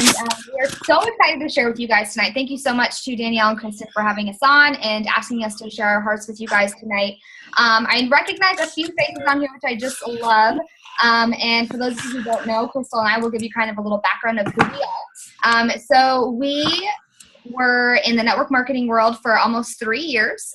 we are so excited to share with you guys tonight. Thank you so much to Danielle and Kristen for having us on and asking us to share our hearts with you guys tonight. I recognize a few faces on here, which I just love. And for those of you who don't know, Crystal and I will give you kind of a little background of who we are. So we were in the network marketing world for almost 3 years.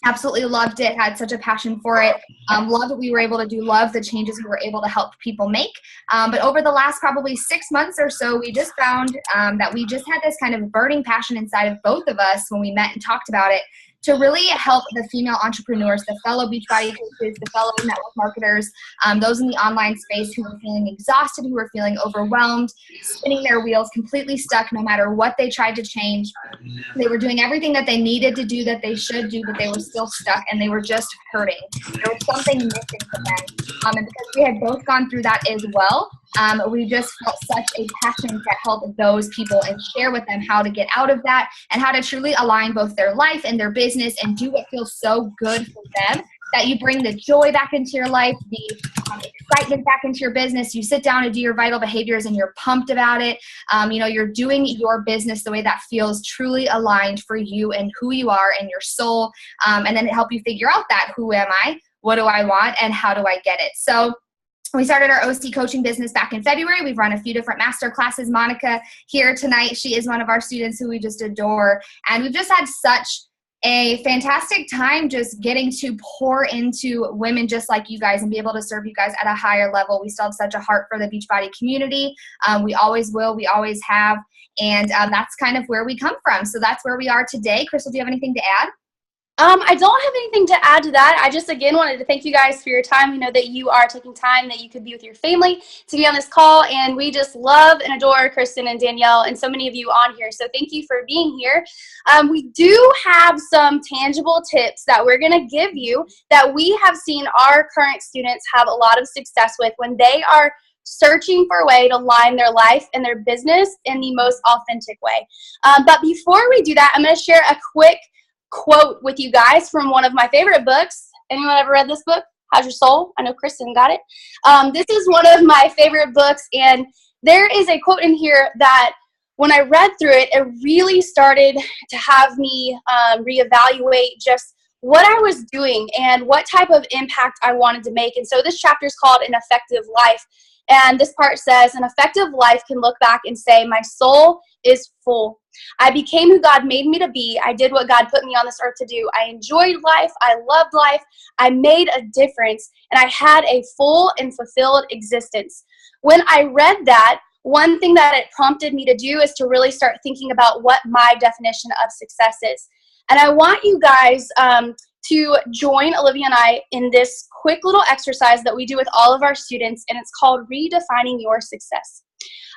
Absolutely loved it, had such a passion for it, loved what we were able to do, loved the changes we were able to help people make. But over the last probably 6 months or so, we just found that we just had this kind of burning passion inside of both of us when we met and talked about it, to really help the female entrepreneurs, the fellow Beachbody coaches, the fellow network marketers, those in the online space who were feeling exhausted, who were feeling overwhelmed, spinning their wheels, completely stuck no matter what they tried to change. They were doing everything that they needed to do, that they should do, but they were still stuck and they were just hurting. There was something missing for them. And because we had both gone through that as well, we just felt such a passion to help those people and share with them how to get out of that and how to truly align both their life and their business and do what feels so good for them, that you bring the joy back into your life, the excitement back into your business. You sit down and do your vital behaviors and you're pumped about it. You're doing your business the way that feels truly aligned for you and who you are and your soul. And then it help you figure out that, who am I? What do I want? And how do I get it? So we started our OC coaching business back in February. We've run a few different master classes. Monica here tonight, she is one of our students who we just adore. And we've just had such a fantastic time just getting to pour into women just like you guys and be able to serve you guys at a higher level. We still have such a heart for the Beachbody community. We always will. We always have. And that's kind of where we come from. So that's where we are today. Crystal, do you have anything to add? I don't have anything to add to that. I just, again, wanted to thank you guys for your time. We know that you are taking time that you could be with your family to be on this call, and we just love and adore Kristen and Danielle and so many of you on here. So thank you for being here. We do have some tangible tips that we're going to give you that we have seen our current students have a lot of success with when they are searching for a way to align their life and their business in the most authentic way. But before we do that, I'm going to share a quick quote with you guys from one of my favorite books. Anyone ever read this book? How's Your Soul? I know Kristen got it. This is one of my favorite books, and there is a quote in here that when I read through it, it really started to have me reevaluate just what I was doing and what type of impact I wanted to make. And so this chapter is called An Effective Life. And this part says, an effective life can look back and say, my soul is full. I became who God made me to be. I did what God put me on this earth to do. I enjoyed life. I loved life. I made a difference. And I had a full and fulfilled existence. When I read that, one thing that it prompted me to do is to really start thinking about what my definition of success is. And I want you guys to join Olivia and I in this quick little exercise that we do with all of our students, and it's called Redefining Your Success.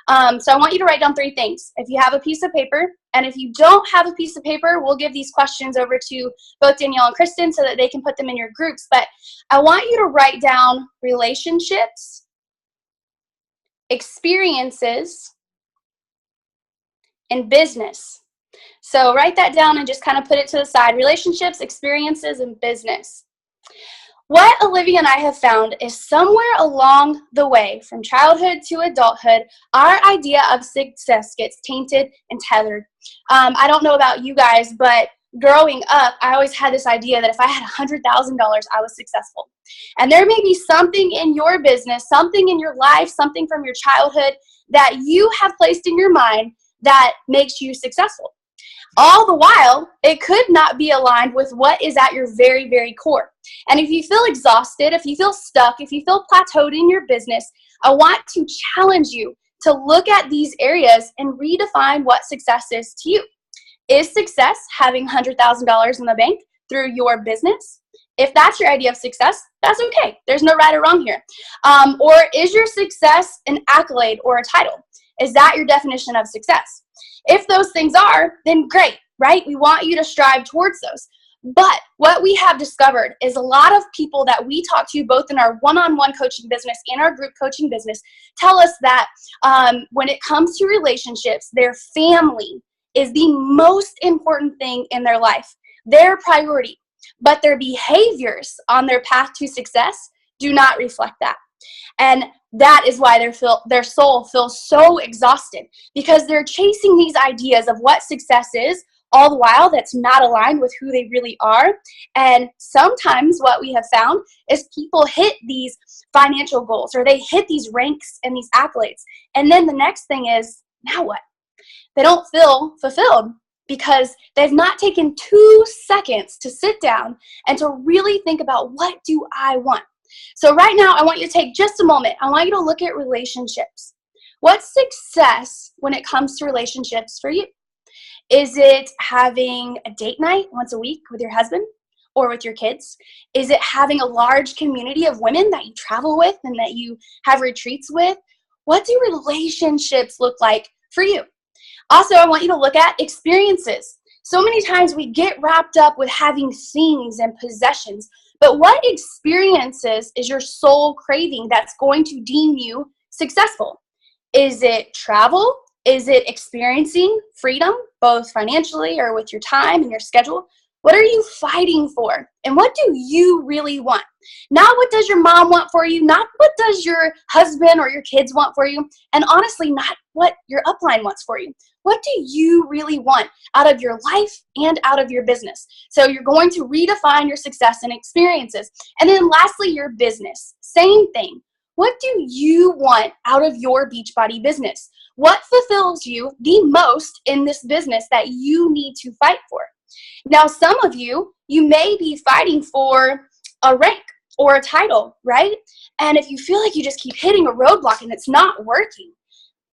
So I want you to write down 3 things. If you have a piece of paper, and if you don't have a piece of paper, we'll give these questions over to both Danielle and Kristen so that they can put them in your groups. But I want you to write down relationships, experiences, and business. So write that down and just kind of put it to the side. Relationships, experiences, and business. What Olivia and I have found is somewhere along the way, from childhood to adulthood, our idea of success gets tainted and tethered. I don't know about you guys, but growing up, I always had this idea that if I had $100,000, I was successful. And there may be something in your business, something in your life, something from your childhood that you have placed in your mind that makes you successful. All the while, it could not be aligned with what is at your very, very core. And if you feel exhausted, if you feel stuck, if you feel plateaued in your business, I want to challenge you to look at these areas and redefine what success is to you. Is success having $100,000 in the bank through your business? If that's your idea of success, that's okay. There's no right or wrong here. Or is your success an accolade or a title? Is that your definition of success? If those things are, then great, right? We want you to strive towards those. But what we have discovered is a lot of people that we talk to, both in our one-on-one coaching business and our group coaching business, tell us that when it comes to relationships, their family is the most important thing in their life, their priority. But their behaviors on their path to success do not reflect that. And that is why their soul feels so exhausted, because they're chasing these ideas of what success is, all the while that's not aligned with who they really are. And sometimes what we have found is people hit these financial goals, or they hit these ranks and these accolades. And then the next thing is, now what? They don't feel fulfilled because they've not taken 2 seconds to sit down and to really think about, what do I want? So right now, I want you to take just a moment. I want you to look at relationships. What's success when it comes to relationships for you? Is it having a date night once a week with your husband or with your kids? Is it having a large community of women that you travel with and that you have retreats with? What do relationships look like for you? Also, I want you to look at experiences. So many times we get wrapped up with having things and possessions, but what experiences is your soul craving that's going to deem you successful? Is it travel? Is it experiencing freedom, both financially or with your time and your schedule? What are you fighting for? And what do you really want? Not what does your mom want for you, not what does your husband or your kids want for you, and honestly, not what your upline wants for you. What do you really want out of your life and out of your business? So you're going to redefine your success and experiences. And then lastly, your business. Same thing. What do you want out of your Beachbody business? What fulfills you the most in this business that you need to fight for? Now, some of you may be fighting for a rank or a title, right? And if you feel like you just keep hitting a roadblock and it's not working,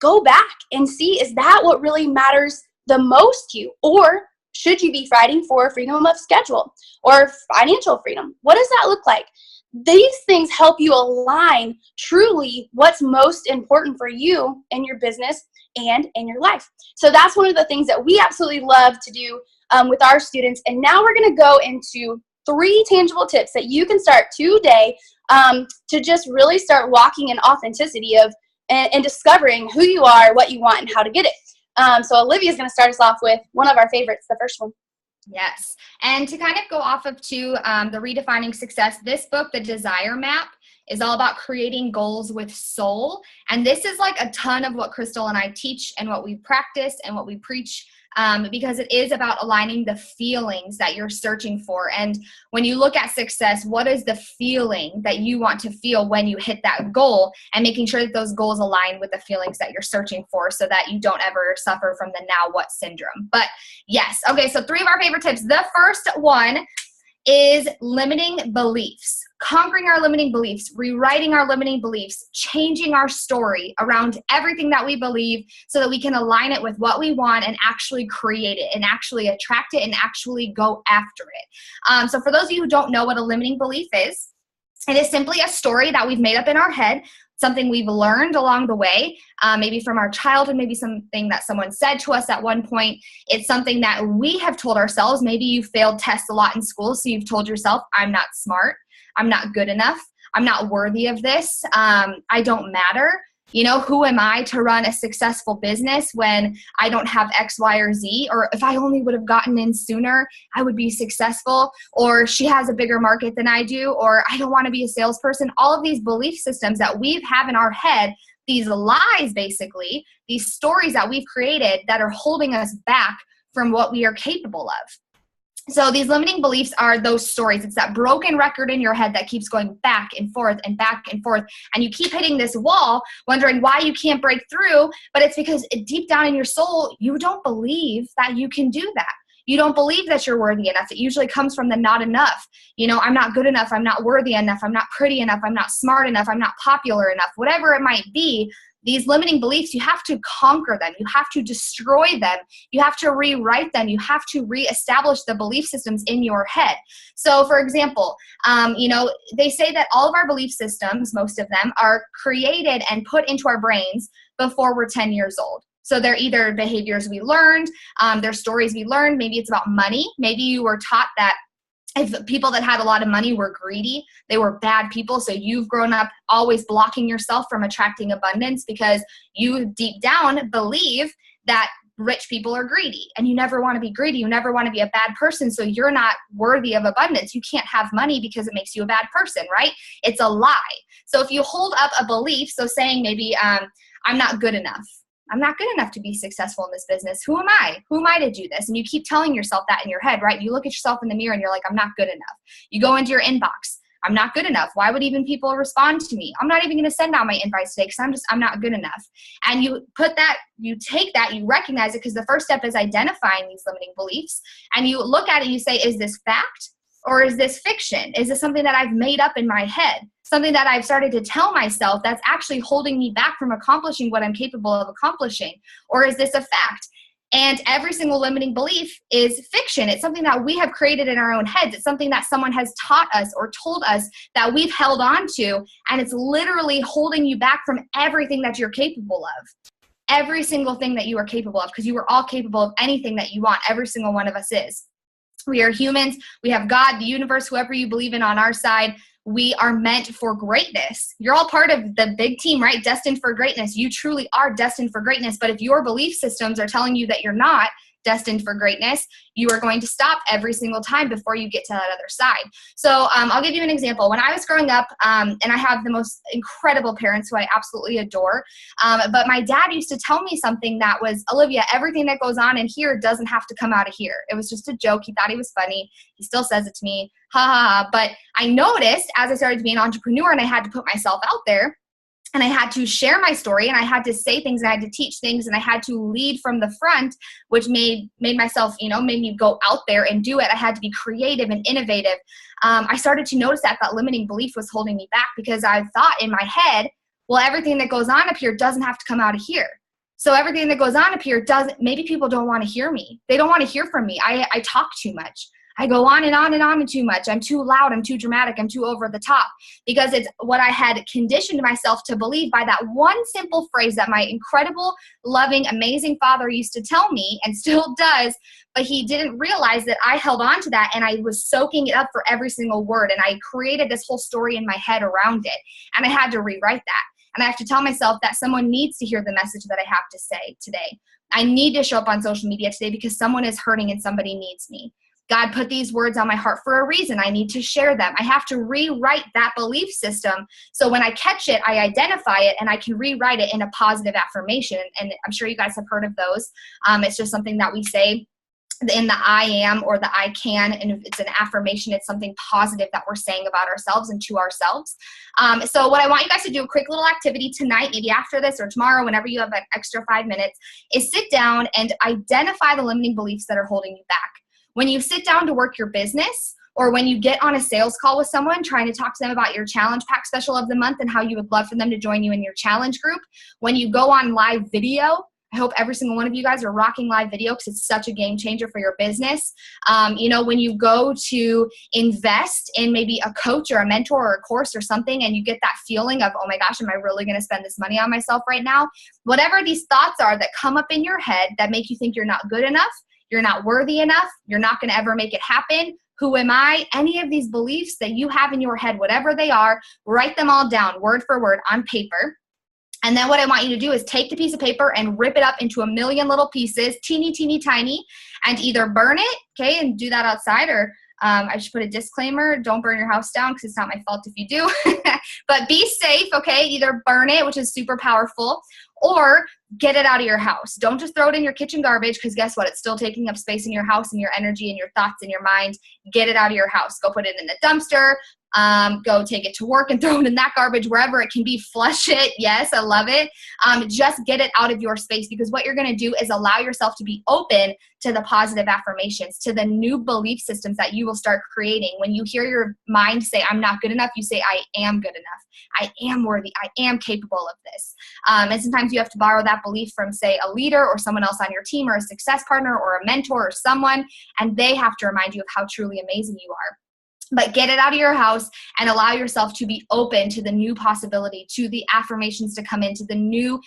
go back and see, is that what really matters the most to you? Or should you be fighting for freedom of schedule or financial freedom? What does that look like? These things help you align truly what's most important for you in your business and in your life. So that's one of the things that we absolutely love to do with our students. And now we're going to go into 3 tangible tips that you can start today to just really start walking in authenticity of and discovering who you are, what you want, and how to get it. So Olivia is going to start us off with one of our favorites, the first one. Yes. And to kind of go off of the Redefining Success, this book, The Desire Map, is all about creating goals with soul. And this is like a ton of what Crystal and I teach and what we practice and what we preach, because it is about aligning the feelings that you're searching for. And when you look at success, what is the feeling that you want to feel when you hit that goal, and making sure that those goals align with the feelings that you're searching for so that you don't ever suffer from the now what syndrome. But yes. Okay. So 3 of our favorite tips. The first one is limiting beliefs. Conquering our limiting beliefs, rewriting our limiting beliefs, changing our story around everything that we believe so that we can align it with what we want and actually create it and actually attract it and actually go after it. So for those of you who don't know what a limiting belief is, it is simply a story that we've made up in our head, something we've learned along the way, maybe from our childhood, maybe something that someone said to us at one point. It's something that we have told ourselves. Maybe you failed tests a lot in school, so you've told yourself, I'm not smart. I'm not good enough. I'm not worthy of this. I don't matter. You know, who am I to run a successful business when I don't have X, Y, or Z? Or if I only would have gotten in sooner, I would be successful. Or she has a bigger market than I do. Or I don't want to be a salesperson. All of these belief systems that we have in our head, these lies basically, these stories that we've created that are holding us back from what we are capable of. So these limiting beliefs are those stories. It's that broken record in your head that keeps going back and forth and back and forth. And you keep hitting this wall, wondering why you can't break through. But it's because deep down in your soul, you don't believe that you can do that. You don't believe that you're worthy enough. It usually comes from the not enough. You know, I'm not good enough. I'm not worthy enough. I'm not pretty enough. I'm not smart enough. I'm not popular enough. Whatever it might be. These limiting beliefs, you have to conquer them. You have to destroy them. You have to rewrite them. You have to reestablish the belief systems in your head. So for example, you know, they say that all of our belief systems, most of them, are created and put into our brains before we're 10 years old. So they're either behaviors we learned, they're stories we learned. Maybe it's about money. Maybe you were taught that if people that had a lot of money were greedy, they were bad people. So you've grown up always blocking yourself from attracting abundance because you deep down believe that rich people are greedy, and you never want to be greedy. You never want to be a bad person. So you're not worthy of abundance. You can't have money because it makes you a bad person, right? It's a lie. So if you hold up a belief, so saying maybe, I'm not good enough. I'm not good enough to be successful in this business. Who am I? Who am I to do this? And you keep telling yourself that in your head, right? You look at yourself in the mirror and you're like, I'm not good enough. You go into your inbox. I'm not good enough. Why would even people respond to me? I'm not even going to send out my invites today because I'm not good enough. And you put that, you take that, you recognize it, because the first step is identifying these limiting beliefs. And you look at it and you say, is this fact or is this fiction? Is this something that I've made up in my head? Something that I've started to tell myself that's actually holding me back from accomplishing what I'm capable of accomplishing? Or is this a fact? And every single limiting belief is fiction. It's something that we have created in our own heads. It's something that someone has taught us or told us that we've held on to, and it's literally holding you back from everything that you're capable of. Every single thing that you are capable of, because you are all capable of anything that you want. Every single one of us is. We are humans. We have God, the universe, whoever you believe in on our side. We are meant for greatness. You're all part of the big team, right? Destined for greatness. You truly are destined for greatness. But if your belief systems are telling you that you're not destined for greatness, you are going to stop every single time before you get to that other side. So I'll give you an example. When I was growing up, and I have the most incredible parents who I absolutely adore, but my dad used to tell me something that was, Olivia, everything that goes on in here doesn't have to come out of here. It was just a joke. He thought he was funny. He still says it to me. Ha ha ha. But I noticed as I started to be an entrepreneur and I had to put myself out there, and I had to share my story, and I had to say things, and I had to teach things, and I had to lead from the front, which made myself, made me go out there and do it. I had to be creative and innovative. I started to notice that limiting belief was holding me back, because I thought in my head, well, everything that goes on up here doesn't have to come out of here. So everything that goes on up here maybe people don't want to hear me. They don't want to hear from me. I talk too much. I go on and on and on and too much. I'm too loud. I'm too dramatic. I'm too over the top, because it's what I had conditioned myself to believe by that one simple phrase that my incredible, loving, amazing father used to tell me, and still does, but he didn't realize that I held on to that, and I was soaking it up for every single word, and I created this whole story in my head around it, and I had to rewrite that. And I have to tell myself that someone needs to hear the message that I have to say today. I need to show up on social media today because someone is hurting and somebody needs me. God put these words on my heart for a reason. I need to share them. I have to rewrite that belief system. So when I catch it, I identify it, and I can rewrite it in a positive affirmation. And I'm sure you guys have heard of those. It's just something that we say in the I am or the I can, and if it's an affirmation, it's something positive that we're saying about ourselves and to ourselves. So what I want you guys to do, a quick little activity tonight, maybe after this or tomorrow, whenever you have an extra 5 minutes, is sit down and identify the limiting beliefs that are holding you back. When you sit down to work your business, or when you get on a sales call with someone trying to talk to them about your challenge pack special of the month and how you would love for them to join you in your challenge group, when you go on live video, I hope every single one of you guys are rocking live video because it's such a game changer for your business. When you go to invest in maybe a coach or a mentor or a course or something, and you get that feeling of, oh my gosh, am I really going to spend this money on myself right now? Whatever these thoughts are that come up in your head that make you think you're not good enough, you're not worthy enough, you're not going to ever make it happen, who am I? Any of these beliefs that you have in your head, whatever they are, write them all down word for word on paper. And then what I want you to do is take the piece of paper and rip it up into a million little pieces, teeny, teeny, tiny, and either burn it, okay, and do that outside, or I should put a disclaimer, don't burn your house down because it's not my fault if you do. But be safe, okay? Either burn it, which is super powerful, or get it out of your house. Don't just throw it in your kitchen garbage, because guess what? It's still taking up space in your house and your energy and your thoughts and your mind. Get it out of your house. Go put it in the dumpster. Go take it to work and throw it in that garbage, wherever it can be. Flush it. Yes, I love it. Just get it out of your space, because what you're going to do is allow yourself to be open to the positive affirmations, to the new belief systems that you will start creating. When you hear your mind say, I'm not good enough, you say, I am good enough. I am worthy. I am capable of this. And sometimes you have to borrow that belief from, say, a leader or someone else on your team, or a success partner or a mentor or someone, and they have to remind you of how truly amazing you are. But get it out of your house and allow yourself to be open to the new possibility, to the affirmations to come in, to the new,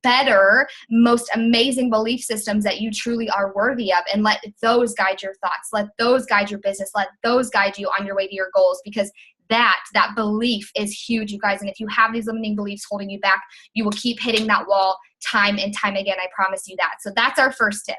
better, most amazing belief systems that you truly are worthy of. And let those guide your thoughts. Let those guide your business. Let those guide you on your way to your goals, because that belief is huge, you guys. And if you have these limiting beliefs holding you back, you will keep hitting that wall time and time again. I promise you that. So that's our first tip.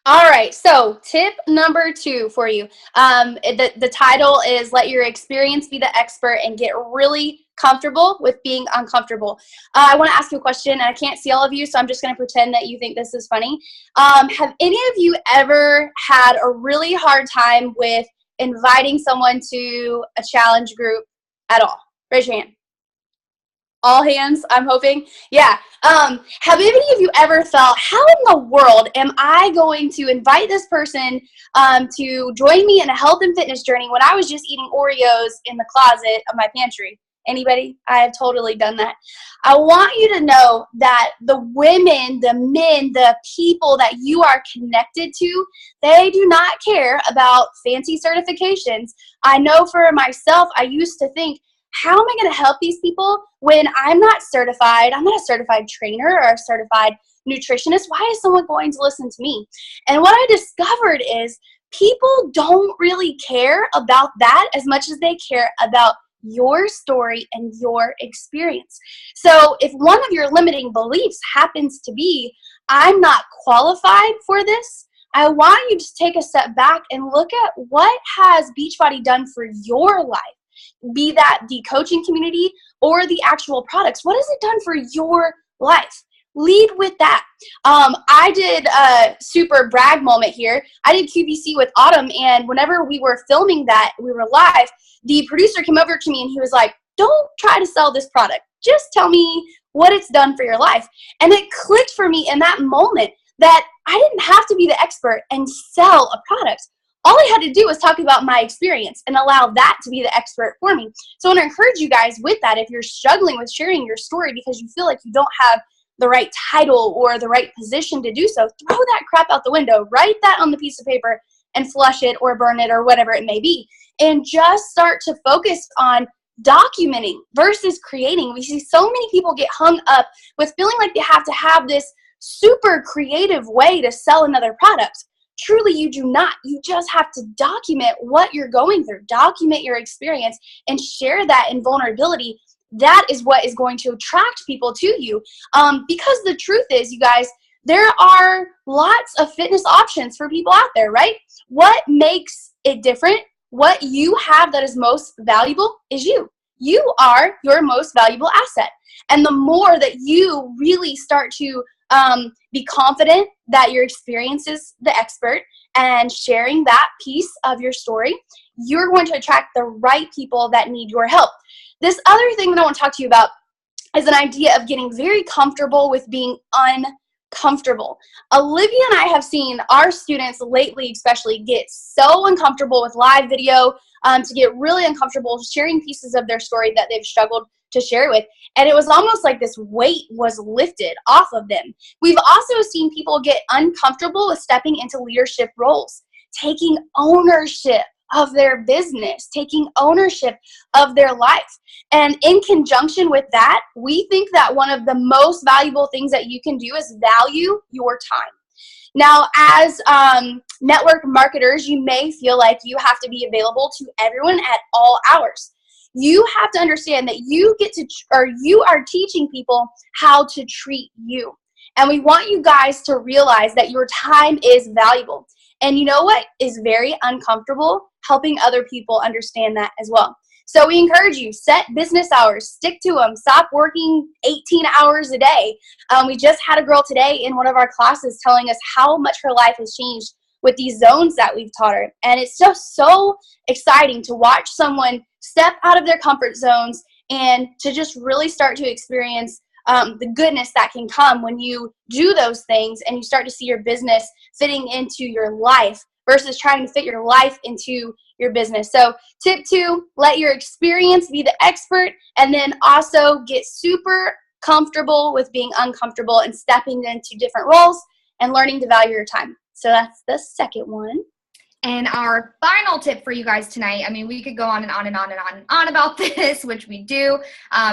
All right, so tip number 2 for you. The title is Let Your Experience Be the Expert and Get Really Comfortable with Being Uncomfortable. I want to ask you a question, and I can't see all of you, so I'm just going to pretend that you think this is funny. Have any of you ever had a really hard time with inviting someone to a challenge group at all? Raise your hand. All hands, I'm hoping. Yeah. Have any of you ever felt, how in the world am I going to invite this person to join me in a health and fitness journey when I was just eating Oreos in the closet of my pantry? Anybody? I have totally done that. I want you to know that the women, the men, the people that you are connected to, they do not care about fancy certifications. I know for myself, I used to think, how am I going to help these people when I'm not certified? I'm not a certified trainer or a certified nutritionist. Why is someone going to listen to me? And what I discovered is people don't really care about that as much as they care about your story and your experience. So if one of your limiting beliefs happens to be, I'm not qualified for this, I want you to take a step back and look at what has Beachbody done for your life. Be that the coaching community or the actual products. What has it done for your life? Lead with that. I did a super brag moment here. I did QVC with Autumn, and whenever we were filming that, we were live, the producer came over to me and he was like, don't try to sell this product. Just tell me what it's done for your life. And it clicked for me in that moment that I didn't have to be the expert and sell a product. All I had to do was talk about my experience and allow that to be the expert for me. So I want to encourage you guys with that. If you're struggling with sharing your story because you feel like you don't have the right title or the right position to do so, throw that crap out the window. Write that on the piece of paper and flush it or burn it or whatever it may be. And just start to focus on documenting versus creating. We see so many people get hung up with feeling like they have to have this super creative way to sell another product. Truly, you do not. You just have to document what you're going through, document your experience, and share that in vulnerability. That is what is going to attract people to you. Because the truth is, you guys, there are lots of fitness options for people out there, right? What makes it different, what you have that is most valuable is you. You are your most valuable asset. And the more that you really start to be confident that your experience is the expert and sharing that piece of your story, you're going to attract the right people that need your help. This other thing that I want to talk to you about is an idea of getting very comfortable with being uncomfortable. Olivia and I have seen our students lately especially get so uncomfortable with live video, to get really uncomfortable sharing pieces of their story that they've struggled to share with. And it was almost like this weight was lifted off of them. We've also seen people get uncomfortable with stepping into leadership roles, taking ownership of their business, taking ownership of their life. And in conjunction with that, we think that one of the most valuable things that you can do is value your time. Now, as network marketers, you may feel like you have to be available to everyone at all hours. You have to understand that you are teaching people how to treat you. And we want you guys to realize that your time is valuable. And you know what is very uncomfortable? Helping other people understand that as well. So we encourage you, set business hours, stick to them, stop working 18 hours a day. We just had a girl today in one of our classes telling us how much her life has changed with these zones that we've taught her. And it's just so exciting to watch someone step out of their comfort zones and to just really start to experience the goodness that can come when you do those things and you start to see your business fitting into your life versus trying to fit your life into your business. So tip 2, let your experience be the expert, and then also get super comfortable with being uncomfortable and stepping into different roles and learning to value your time. So that's the second one. And our final tip for you guys tonight, I mean, we could go on and on and on and on and on about this, which we do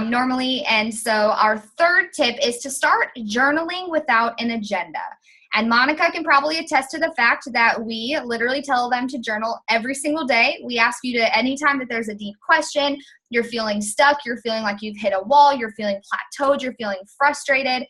normally. And so our third tip is to start journaling without an agenda. And Monica can probably attest to the fact that we literally tell them to journal every single day. We ask you to, anytime that there's a deep question, you're feeling stuck, you're feeling like you've hit a wall, you're feeling plateaued, you're feeling frustrated,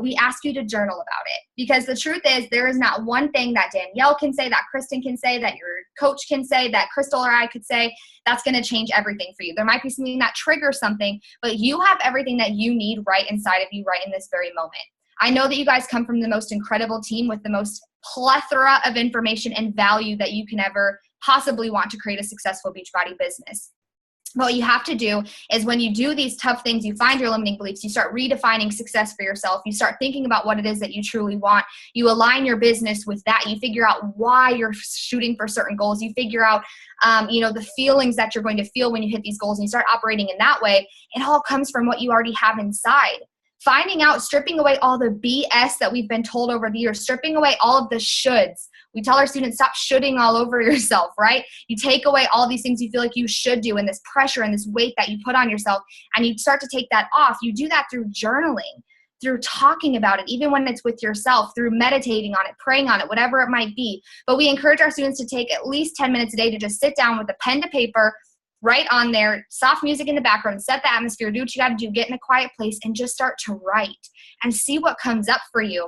we ask you to journal about it. Because the truth is, there is not one thing that Danielle can say, that Kristen can say, that your coach can say, that Crystal or I could say, that's going to change everything for you. There might be something that triggers something, but you have everything that you need right inside of you right in this very moment. I know that you guys come from the most incredible team with the most plethora of information and value that you can ever possibly want to create a successful Beachbody business. What you have to do is, when you do these tough things, you find your limiting beliefs, you start redefining success for yourself, you start thinking about what it is that you truly want, you align your business with that, you figure out why you're shooting for certain goals, you figure out the feelings that you're going to feel when you hit these goals, and you start operating in that way. It all comes from what you already have inside. Finding out, stripping away all the BS that we've been told over the years, stripping away all of the shoulds. We tell our students, stop shoulding all over yourself, right? You take away all these things you feel like you should do, and this pressure and this weight that you put on yourself, and you start to take that off. You do that through journaling, through talking about it, even when it's with yourself, through meditating on it, praying on it, whatever it might be. But we encourage our students to take at least 10 minutes a day to just sit down with a pen to paper, write on there, soft music in the background, set the atmosphere, do what you got to do, get in a quiet place, and just start to write and see what comes up for you.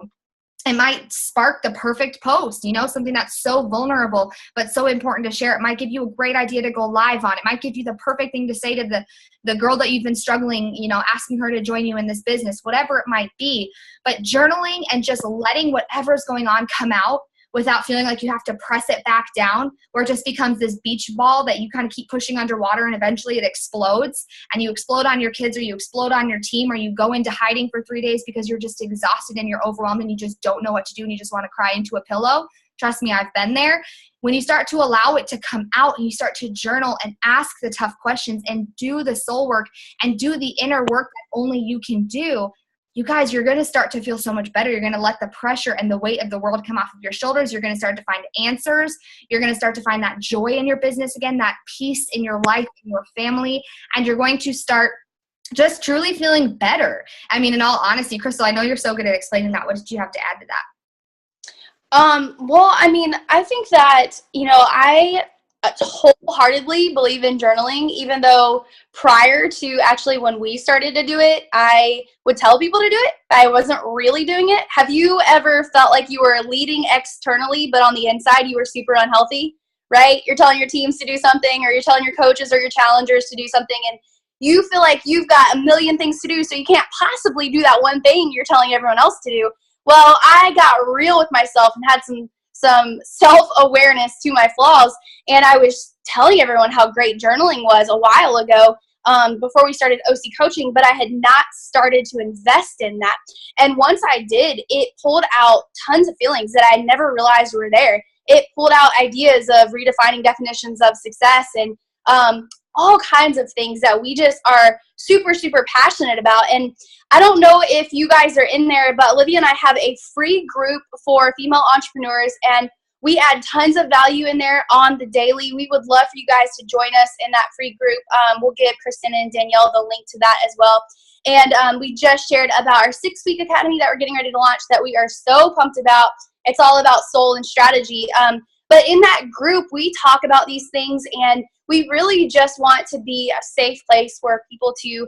It might spark the perfect post, something that's so vulnerable but so important to share. It might give you a great idea to go live on. It might give you the perfect thing to say to the girl that you've been struggling, asking her to join you in this business, whatever it might be. But journaling and just letting whatever's going on come out without feeling like you have to press it back down, where it just becomes this beach ball that you kind of keep pushing underwater, and eventually it explodes, and you explode on your kids, or you explode on your team, or you go into hiding for 3 days because you're just exhausted and you're overwhelmed and you just don't know what to do and you just want to cry into a pillow. Trust me, I've been there. When you start to allow it to come out and you start to journal and ask the tough questions and do the soul work and do the inner work that only you can do, you guys, you're going to start to feel so much better. You're going to let the pressure and the weight of the world come off of your shoulders. You're going to start to find answers. You're going to start to find that joy in your business again, that peace in your life, in your family, and you're going to start just truly feeling better. I mean, in all honesty, Crystal, I know you're so good at explaining that. What did you have to add to that? Well, I mean, I think that, I wholeheartedly believe in journaling, even though prior to actually when we started to do it, I would tell people to do it. I wasn't really doing it. Have you ever felt like you were leading externally, but on the inside you were super unhealthy, right? You're telling your teams to do something, or you're telling your coaches or your challengers to do something, and you feel like you've got a million things to do, so you can't possibly do that one thing you're telling everyone else to do. Well, I got real with myself and had some self-awareness to my flaws, and I was telling everyone how great journaling was a while ago, before we started OC coaching, but I had not started to invest in that. And once I did, it pulled out tons of feelings that I never realized were there. It pulled out ideas of redefining definitions of success and all kinds of things that we just are super, super passionate about. And I don't know if you guys are in there, but Olivia and I have a free group for female entrepreneurs, and we add tons of value in there on the daily. We would love for you guys to join us in that free group. We'll give Kristen and Danielle the link to that as well. And we just shared about our 6-week academy that we're getting ready to launch that we are so pumped about. It's all about soul and strategy. But in that group, we talk about these things, and we really just want to be a safe place for people to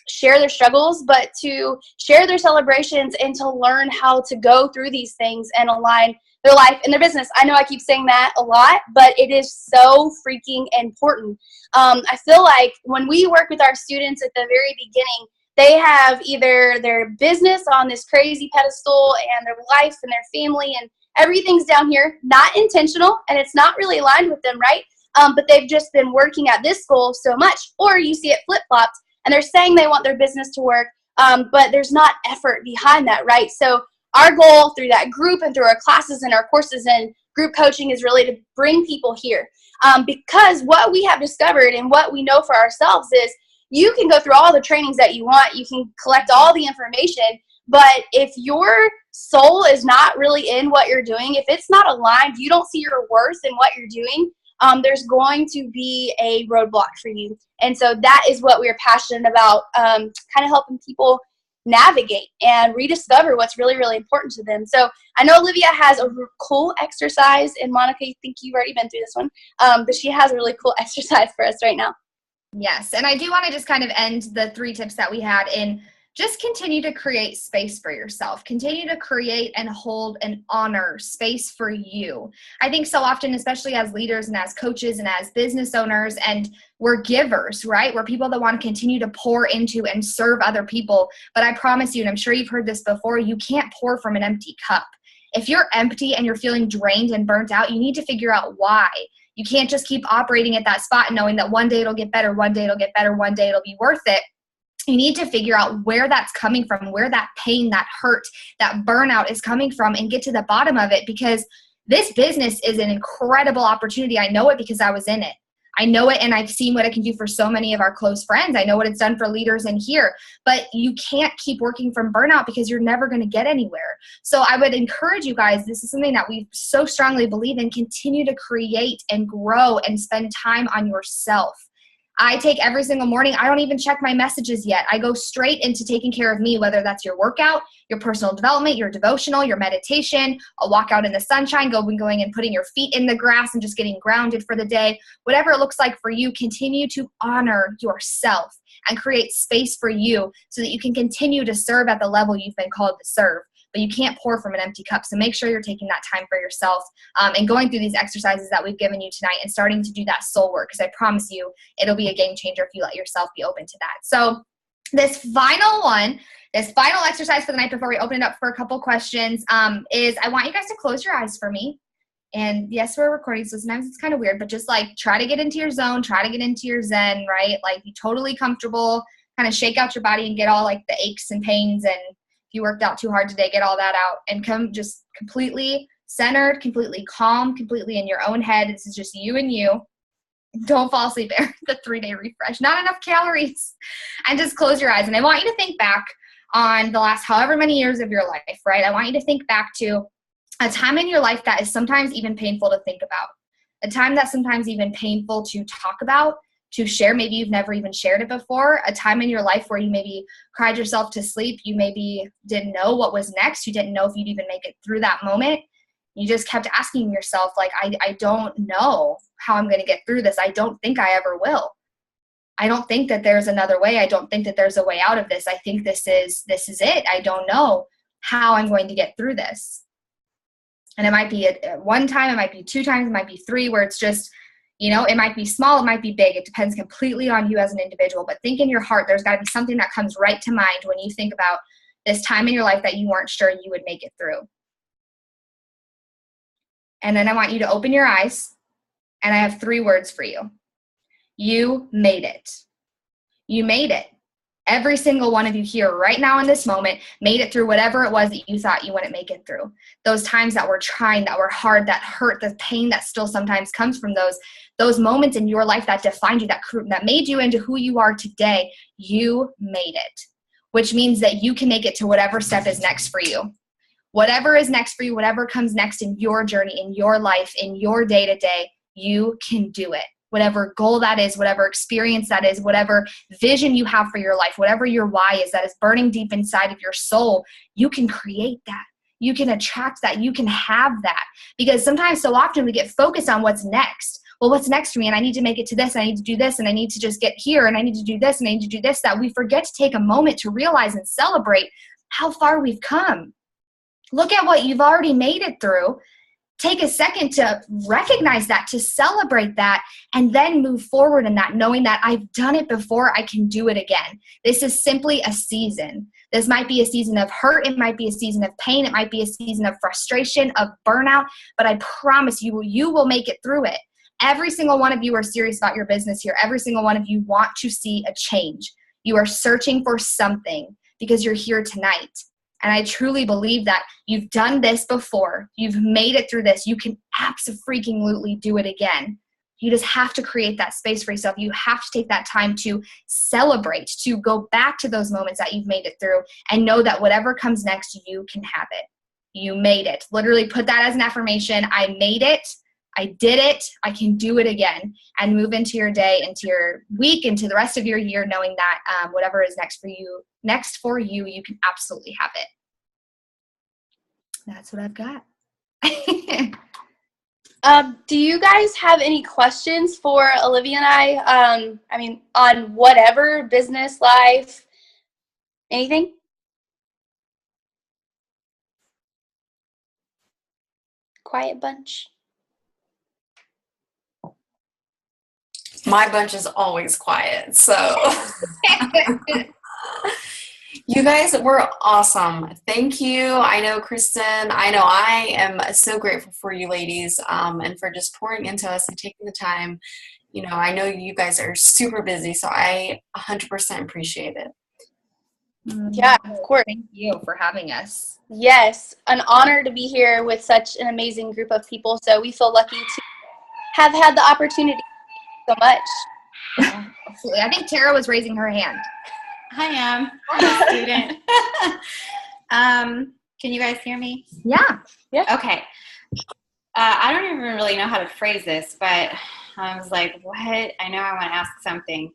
share their struggles, but to share their celebrations and to learn how to go through these things and align their life and their business. I know I keep saying that a lot, but it is so freaking important. I feel like when we work with our students at the very beginning, they have either their business on this crazy pedestal and their life and their family and everything's down here, not intentional, and it's not really aligned with them, right? But they've just been working at this goal so much, or you see it flip-flopped, and they're saying they want their business to work, but there's not effort behind that, right? So our goal through that group and through our classes and our courses and group coaching is really to bring people here. Because what we have discovered and what we know for ourselves is you can go through all the trainings that you want, you can collect all the information, but if your soul is not really in what you're doing, if it's not aligned, you don't see your worth in what you're doing, there's going to be a roadblock for you. And so that is what we're passionate about, kind of helping people navigate and rediscover what's really, really important to them. So I know Olivia has a cool exercise, and Monica, I think you've already been through this one, but she has a really cool exercise for us right now. Yes, and I do want to just kind of end the 3 tips that we had in just continue to create space for yourself. Continue to create and hold and honor space for you. I think so often, especially as leaders and as coaches and as business owners, and we're givers, right? We're people that want to continue to pour into and serve other people. But I promise you, and I'm sure you've heard this before, you can't pour from an empty cup. If you're empty and you're feeling drained and burnt out, you need to figure out why. You can't just keep operating at that spot knowing that one day it'll get better, one day it'll get better, one day it'll be worth it. You need to figure out where that's coming from, where that pain, that hurt, that burnout is coming from, and get to the bottom of it, because this business is an incredible opportunity. I know it because I was in it. I know it, and I've seen what it can do for so many of our close friends. I know what it's done for leaders in here, but you can't keep working from burnout because you're never going to get anywhere. So I would encourage you guys, this is something that we so strongly believe in, continue to create and grow and spend time on yourself. I take every single morning, I don't even check my messages yet. I go straight into taking care of me, whether that's your workout, your personal development, your devotional, your meditation, a walk out in the sunshine, going and putting your feet in the grass and just getting grounded for the day. Whatever it looks like for you, continue to honor yourself and create space for you so that you can continue to serve at the level you've been called to serve. But you can't pour from an empty cup. So make sure you're taking that time for yourself and going through these exercises that we've given you tonight and starting to do that soul work, because I promise you it'll be a game changer if you let yourself be open to that. So this final exercise for the night before we open it up for a couple questions is I want you guys to close your eyes for me. And yes, we're recording, so sometimes it's kind of weird, but just like try to get into your zone, try to get into your zen, right? Like be totally comfortable, kind of shake out your body and get all like the aches and pains, and if you worked out too hard today, get all that out and come just completely centered, completely calm, completely in your own head. This is just you and you. Don't fall asleep there. The 3-day refresh. Not enough calories. And just close your eyes. And I want you to think back on the last however many years of your life, right? I want you to think back to a time in your life that is sometimes even painful to think about. A time that's sometimes even painful to talk about, to share. Maybe you've never even shared it before. A time in your life where you maybe cried yourself to sleep. You maybe didn't know what was next. You didn't know if you'd even make it through that moment. You just kept asking yourself, like, I don't know how I'm going to get through this. I don't think I ever will. I don't think that there's another way. I don't think that there's a way out of this. I think this is it. I don't know how I'm going to get through this. And it might be at one time, it might be 2 times, it might be 3, where it's just, you know, it might be small, it might be big. It depends completely on you as an individual. But think in your heart, there's got to be something that comes right to mind when you think about this time in your life that you weren't sure you would make it through. And then I want you to open your eyes, and I have 3 words for you. You made it. You made it. Every single one of you here right now in this moment made it through whatever it was that you thought you wouldn't make it through. Those times that were trying, that were hard, that hurt, the pain that still sometimes comes from those moments in your life that defined you, that made you into who you are today. You made it, which means that you can make it to whatever step is next for you. Whatever is next for you, whatever comes next in your journey, in your life, in your day-to-day, you can do it. Whatever goal that is, whatever experience that is, whatever vision you have for your life, whatever your why is that is burning deep inside of your soul, you can create that. You can attract that. You can have that. Because sometimes, so often, we get focused on what's next. Well, what's next for me? And I need to make it to this. And I need to do this. And I need to just get here. And I need to do this. And I need to do this. That we forget to take a moment to realize and celebrate how far we've come. Look at what you've already made it through. Take a second to recognize that, to celebrate that, and then move forward in that, knowing that I've done it before, I can do it again. This is simply a season. This might be a season of hurt. It might be a season of pain. It might be a season of frustration, of burnout, but I promise you, you will make it through it. Every single one of you are serious about your business here. Every single one of you want to see a change. You are searching for something because you're here tonight. And I truly believe that you've done this before. You've made it through this. You can absolutely do it again. You just have to create that space for yourself. You have to take that time to celebrate, to go back to those moments that you've made it through and know that whatever comes next, you can have it. You made it. Literally put that as an affirmation. I made it. I did it. I can do it again, and move into your day, into your week, into the rest of your year, knowing that whatever is next for you, you can absolutely have it. That's what I've got. Do you guys have any questions for Olivia and I mean, on whatever, business, life, anything? Quiet bunch. My bunch is always quiet, so you guys were awesome. Thank you. I know, Kristen, I am so grateful for you ladies, and for just pouring into us and taking the time. I know you guys are super busy, so I 100% appreciate it. Yeah, of course. Thank you for having us. Yes, an honor to be here with such an amazing group of people. So we feel lucky to have had the opportunity so much. Yeah, absolutely. I think Tara was raising her hand. I am. I'm a student. Can you guys hear me? Yeah. Okay. I don't even really know how to phrase this, but I was like, what? I know I want to ask something.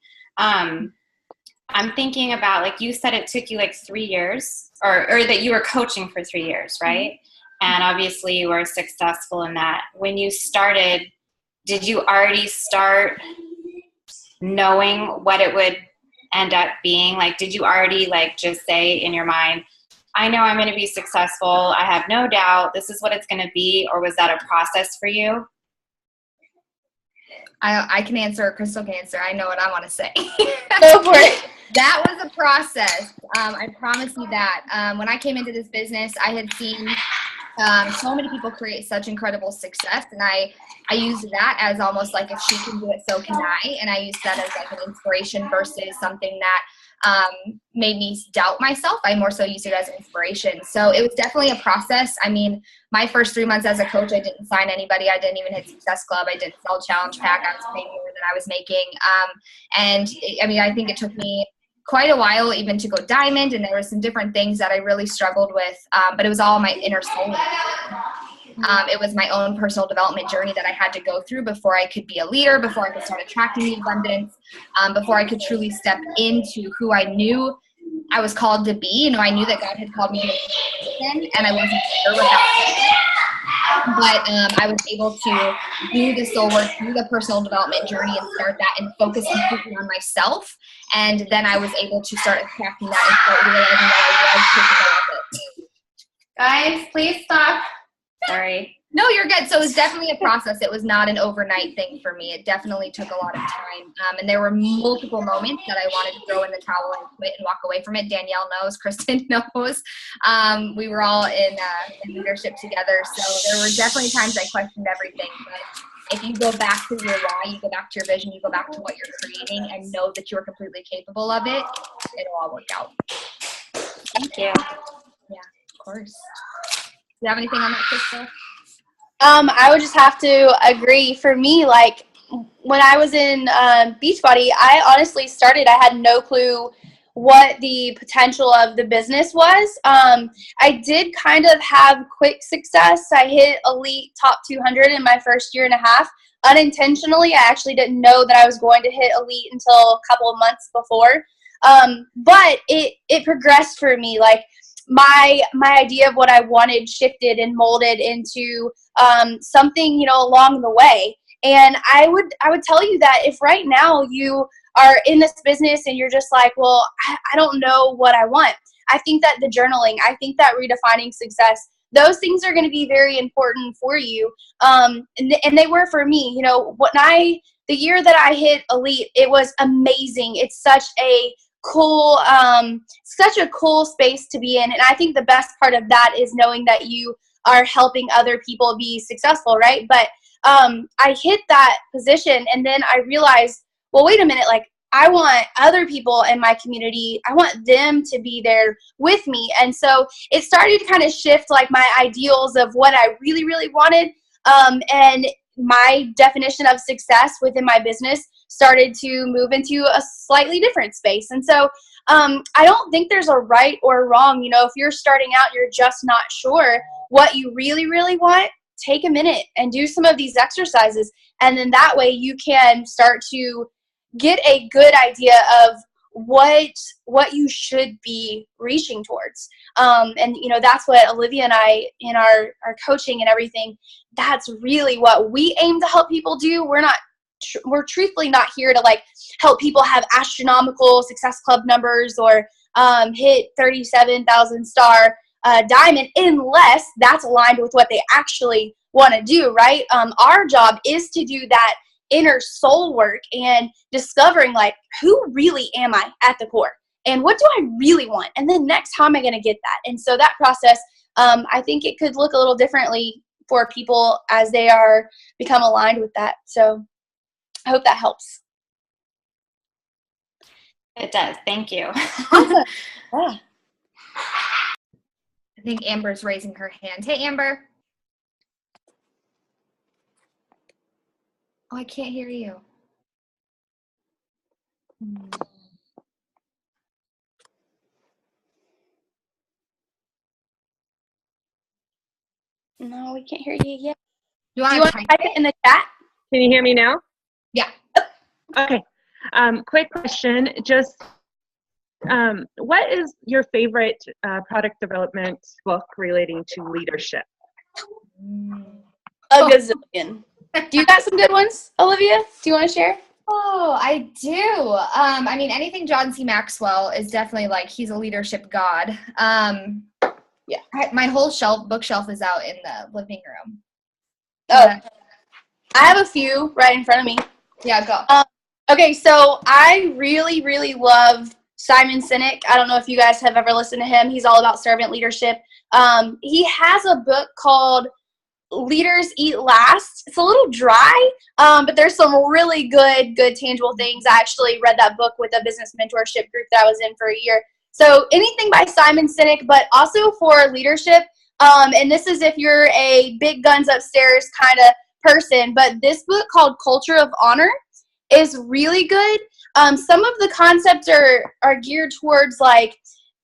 I'm thinking about, like you said, it took you like 3 years, or that you were coaching for 3 years, right? Mm-hmm. And obviously you were successful in that. When you started, did you already start knowing what it would end up being? Like, did you already just say in your mind, I know I'm going to be successful, I have no doubt, this is what it's going to be? Or was that a process for you? I can answer, Crystal can answer. I know what I want to say. Go for it. That was a process. I promise you that. When I came into this business, I had seen so many people create such incredible success, and I used that as almost like, if she can do it, so can I. And I used that as like an inspiration versus something that made me doubt myself. I more so used it as inspiration. So it was definitely a process. I mean, my first 3 months as a coach, I didn't sign anybody. I didn't even hit Success Club. I didn't sell Challenge Pack. I was paying more than I was making. I think it took me quite a while even to go diamond, and there were some different things that I really struggled with, but it was all my inner soul. It was my own personal development journey that I had to go through before I could be a leader, before I could start attracting the abundance, before I could truly step into who I knew I was called to be. I knew that God had called me to be, and I wasn't sure what that was. But I was able to do the soul work, do the personal development journey, and start that and focus completely on myself. And then I was able to start attracting that and start realizing that I was capable of it. Guys, please stop. Sorry. No, you're good. So it was definitely a process. It was not an overnight thing for me. It definitely took a lot of time. And there were multiple moments that I wanted to throw in the towel and quit and walk away from it. Danielle knows. Kristen knows. We were all in leadership together. So there were definitely times I questioned everything. But if you go back to your why, you go back to your vision, you go back to what you're creating and know that you're completely capable of it, it'll all work out. Thank you. Yeah, of course. Do you have anything on that, Crystal? I would just have to agree. For me, like when I was in Beachbody, I honestly started, I had no clue what the potential of the business was. I did kind of have quick success. I hit elite top 200 in my first year and a half. Unintentionally, I actually didn't know that I was going to hit elite until a couple of months before. But it progressed for me. Like my idea of what I wanted shifted and molded into something, along the way. And I would tell you that if right now you are in this business and you're just like, well, I don't know what I want. I think that the journaling, I think that redefining success, those things are going to be very important for you. And they were for me. The year that I hit elite, it was amazing. It's such a cool space to be in. And I think the best part of that is knowing that you are helping other people be successful, right? But I hit that position, and then I realized, well, wait a minute, like I want other people in my community, I want them to be there with me. And so it started to kind of shift like my ideals of what I really, really wanted. And my definition of success within my business started to move into a slightly different space. And so I don't think there's a right or wrong. If you're starting out, you're just not sure what you really, really want. take a minute and do some of these exercises. And then that way you can start to get a good idea of what you should be reaching towards. And, you know, that's what Olivia and I, in our coaching and everything, that's really what we aim to help people do. We're truthfully not here to like help people have astronomical Success Club numbers or hit 37,000 star diamond, unless that's aligned with what they actually want to do, right? Our job is to do that inner soul work and discovering like, who really am I at the core, and what do I really want, and then next, how am I going to get that? And so that process, I think it could look a little differently for people as they are become aligned with that. So I hope that helps. It does. Thank you. Awesome. Yeah. I think Amber's raising her hand. Hey, Amber. Oh, I can't hear you. No, we can't hear you yet. Do Do you you want want to type it in the chat? Can you hear me now? Yeah. Okay. Quick question. Just what is your favorite product development book relating to leadership? A gazillion. Do you got some good ones, Olivia? Do you want to share? Oh, I do. I mean, anything John C. Maxwell is definitely like, he's a leadership god. Yeah, my whole bookshelf is out in the living room. Oh, I have a few right in front of me. Yeah, go. Okay, so I really, really love Simon Sinek. I don't know if you guys have ever listened to him. He's all about servant leadership. He has a book called Leaders Eat Last. It's a little dry, but there's some really good tangible things. I actually read that book with a business mentorship group that I was in for a year. So anything by Simon Sinek, but also for leadership. And this is if you're a big guns upstairs kind of person, but this book called Culture of Honor is really good. Some of the concepts are geared towards like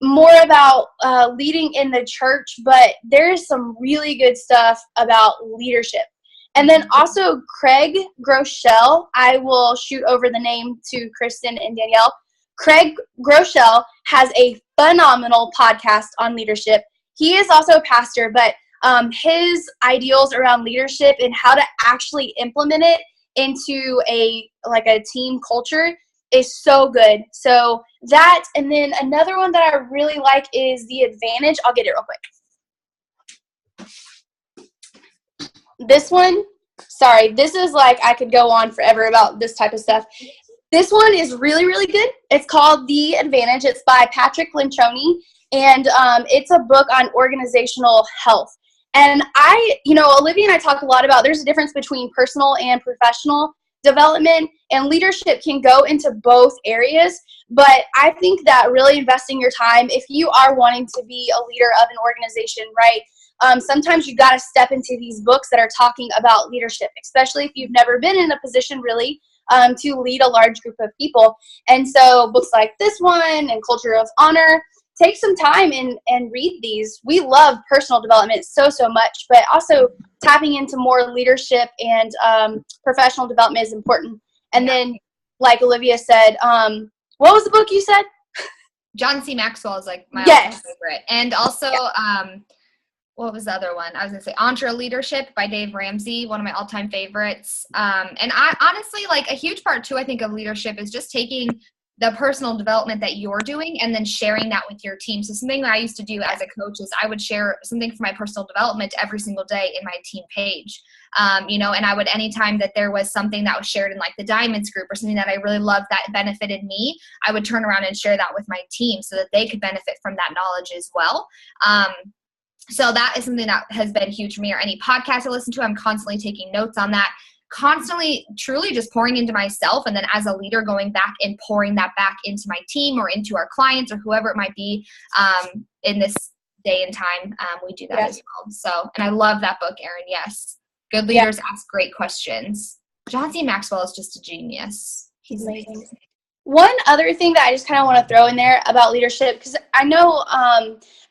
more about leading in the church, but there's some really good stuff about leadership. And then also Craig Groeschel, I will shoot over the name to Kristen and Danielle. Craig Groeschel has a phenomenal podcast on leadership. He is also a pastor, but his ideals around leadership and how to actually implement it into a team culture is so good. So that, and then another one that I really like is The Advantage. I'll get it real quick. This one, sorry, this is like, I could go on forever about this type of stuff. This one is really, really good. It's called The Advantage. It's by Patrick Lencioni, and it's a book on organizational health. And Olivia and I talk a lot about there's a difference between personal and professional development, and leadership can go into both areas. But I think that really investing your time, if you are wanting to be a leader of an organization, right, sometimes you got to step into these books that are talking about leadership, especially if you've never been in a position really to lead a large group of people. And so books like this one and Culture of Honor, take some time and read these. We love personal development so much, but also tapping into more leadership and professional development is important. And then, like Olivia said, what was the book you said? John C. Maxwell is like my favorite. And also, what was the other one? I was going to say Entre Leadership by Dave Ramsey, one of my all-time favorites. And I honestly, like, a huge part too, I think, of leadership is just taking the personal development that you're doing and then sharing that with your team. So something that I used to do as a coach is I would share something for my personal development every single day in my team page. And I would, anytime that there was something that was shared in like the Diamonds group or something that I really loved that benefited me, I would turn around and share that with my team so that they could benefit from that knowledge as well. So that is something that has been huge for me. Or any podcast I listen to, I'm constantly taking notes on that, constantly truly just pouring into myself, and then as a leader going back and pouring that back into my team or into our clients or whoever it might be in this day and time. We do that as well. So, and I love that book, Erin. Yes. Good leaders ask great questions. John C. Maxwell is just a genius. He's amazing. One other thing that I just kind of want to throw in there about leadership, because I know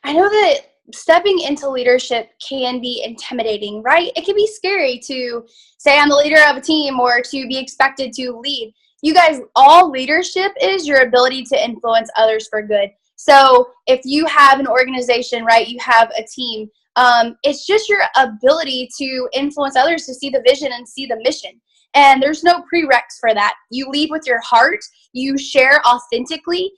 that stepping into leadership can be intimidating, right? It can be scary to say I'm the leader of a team or to be expected to lead. You guys, all leadership is your ability to influence others for good. So if you have an organization, right, you have a team, it's just your ability to influence others to see the vision and see the mission. And there's no prereqs for that. You lead with your heart. You share authentically.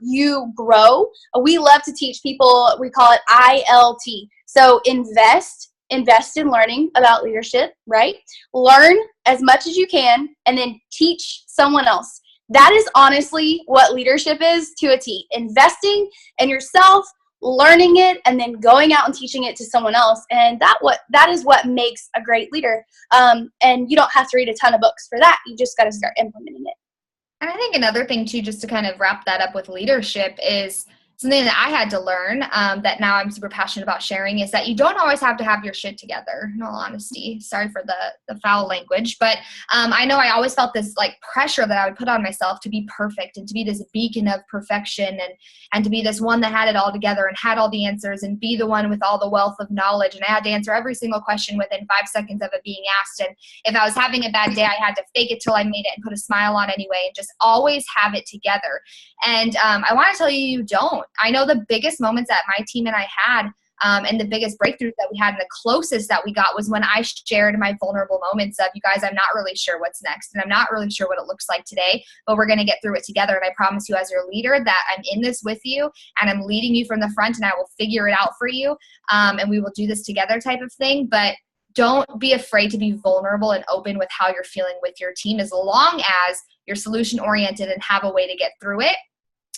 You grow. We love to teach people. We call it ILT. So invest in learning about leadership, right? Learn as much as you can and then teach someone else. That is honestly what leadership is to a T. Investing in yourself, learning it, and then going out and teaching it to someone else. And that is what makes a great leader. And you don't have to read a ton of books for that. You just got to start implementing it. And I think another thing too, just to kind of wrap that up with leadership, is something that I had to learn that now I'm super passionate about sharing, is that you don't always have to have your shit together, in all honesty. Sorry for the foul language, but I know I always felt this like pressure that I would put on myself to be perfect and to be this beacon of perfection and to be this one that had it all together and had all the answers and be the one with all the wealth of knowledge. And I had to answer every single question within 5 seconds of it being asked. And if I was having a bad day, I had to fake it till I made it and put a smile on anyway and just always have it together. And I want to tell you, you don't. I know the biggest moments that my team and I had and the biggest breakthroughs that we had and the closest that we got was when I shared my vulnerable moments of, you guys, I'm not really sure what's next and I'm not really sure what it looks like today, but we're going to get through it together. And I promise you as your leader that I'm in this with you and I'm leading you from the front and I will figure it out for you and we will do this together type of thing. But don't be afraid to be vulnerable and open with how you're feeling with your team, as long as you're solution oriented and have a way to get through it.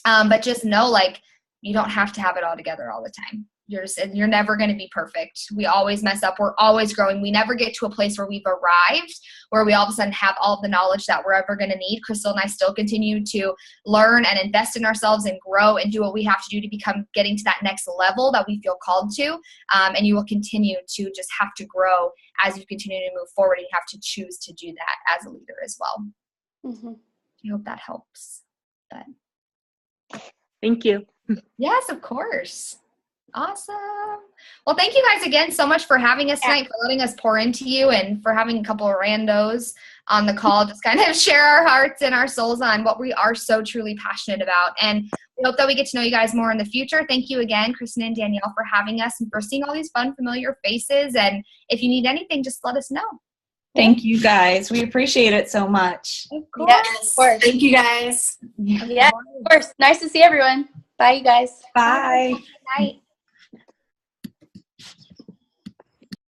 But just know, like, you don't have to have it all together all the time. You're never going to be perfect. We always mess up. We're always growing. We never get to a place where we've arrived, where we all of a sudden have all of the knowledge that we're ever going to need. Crystal and I still continue to learn and invest in ourselves and grow and do what we have to do to getting to that next level that we feel called to. And you will continue to just have to grow as you continue to move forward. And you have to choose to do that as a leader as well. Mm-hmm. I hope that helps. But thank you. Yes, of course. Awesome. Well, thank you guys again so much for having us tonight, for letting us pour into you, and for having a couple of randos on the call, just kind of share our hearts and our souls on what we are so truly passionate about. And we hope that we get to know you guys more in the future. Thank you again, Kristen and Danielle, for having us and for seeing all these fun, familiar faces. And if you need anything, just let us know. Thank you guys. We appreciate it so much. Of course. Yes, of course. Thank you guys. Yeah, of course. Nice to see everyone. Bye, you guys. Bye. Good night.